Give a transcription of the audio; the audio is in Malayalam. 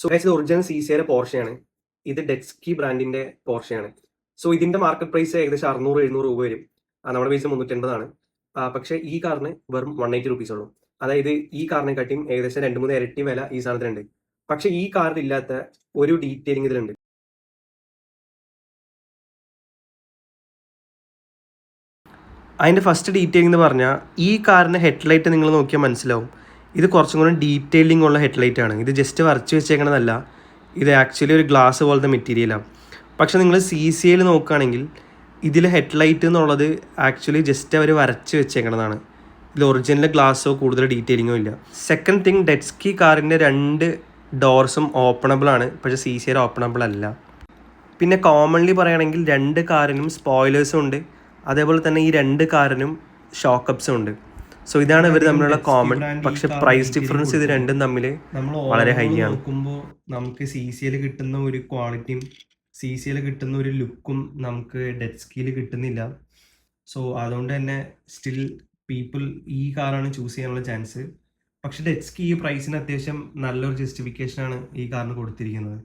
സോ ഗൈസ് ഇത് ഒറിജിനൽ CCയുടെ പോർഷയാണ്. ഇത് ഡെറ്റ്സ്കി ബ്രാൻഡിന്റെ പോർഷയാണ്. സോ ഇതിന്റെ മാർക്കറ്റ് പ്രൈസ് ഏകദേശം 600-700 രൂപ വരും. നമ്മുടെ പൈസ 380 ആണ്. പക്ഷേ ഈ കാറിന് വെറും 180 റുപ്പീസ് ഉള്ളൂ. അതായത് ഈ കാറിനെക്കാട്ടിയും ഏകദേശം 2-3 ഇരട്ടി വില ഈ സാധനത്തിനുണ്ട്. പക്ഷേ ഈ കാറിൽ ഇല്ലാത്ത ഒരു ഡീറ്റെയിലിംഗ് ഇതിലുണ്ട്. അതിൻ്റെ ഫസ്റ്റ് ഡീറ്റെയിലിംഗ് എന്ന് പറഞ്ഞാൽ ഈ കാറിൻ്റെ ഹെഡ്ലൈറ്റ് നിങ്ങൾ നോക്കിയാൽ മനസ്സിലാവും. ഇത് കുറച്ചും കൂടി ഡീറ്റെയിലിംഗ് ഉള്ള ഹെഡ്ലൈറ്റ് ആണ്. ഇത് ജസ്റ്റ് വരച്ച് വെച്ചേക്കണതല്ല, ഇത് ആക്ച്വലി ഒരു ഗ്ലാസ് പോലത്തെ മെറ്റീരിയലാണ്. പക്ഷെ നിങ്ങൾ CCയിൽ നോക്കുകയാണെങ്കിൽ ഇതിൽ ഹെഡ്ലൈറ്റ് എന്നുള്ളത് ആക്ച്വലി ജസ്റ്റ് അവർ വരച്ച് വെച്ചേക്കണതാണ്. ഇതിൽ ഒറിജിനൽ ഗ്ലാസ്സോ കൂടുതൽ ഡീറ്റെയിലിങ്ങോ ഇല്ല. സെക്കൻഡ് തിങ്, ഡെറ്റ്സ്കി കാറിൻ്റെ 2 ഡോർസും ഓപ്പണബിൾ ആണ്, പക്ഷേ CCയുടെ ഓപ്പണബിൾ അല്ല. പിന്നെ കോമൺലി പറയുകയാണെങ്കിൽ 2 കാറിനും സ്പോയിലേഴ്സും ഉണ്ട്, അതേപോലെ തന്നെ ഈ 2 കാറിനും ഷോക്കപ്സും ഉണ്ട്. സോ ഇതാണ് ഇവർ തമ്മിലുള്ള കോമൺ. പക്ഷെ പ്രൈസ് ഡിഫറൻസ് ഇത് രണ്ടും തമ്മിൽ വളരെ ഹൈ ആണ്. നോക്കുമ്പോൾ നമുക്ക് CCയിൽ കിട്ടുന്ന ഒരു ക്വാളിറ്റിയും CCയിൽ കിട്ടുന്ന ഒരു ലുക്കും നമുക്ക് ഡെറ്റ്സ്കിയിൽ കിട്ടുന്നില്ല. സോ അതുകൊണ്ട് തന്നെ സ്റ്റിൽ പീപ്പിൾ ഈ കാറാണ് ചൂസ് ചെയ്യാനുള്ള ചാൻസ്. പക്ഷെ ഡെറ്റ്സ്കി ഈ പ്രൈസിന് അത്യാവശ്യം നല്ലൊരു ജസ്റ്റിഫിക്കേഷനാണ് ഈ കാറിന് കൊടുത്തിരിക്കുന്നത്.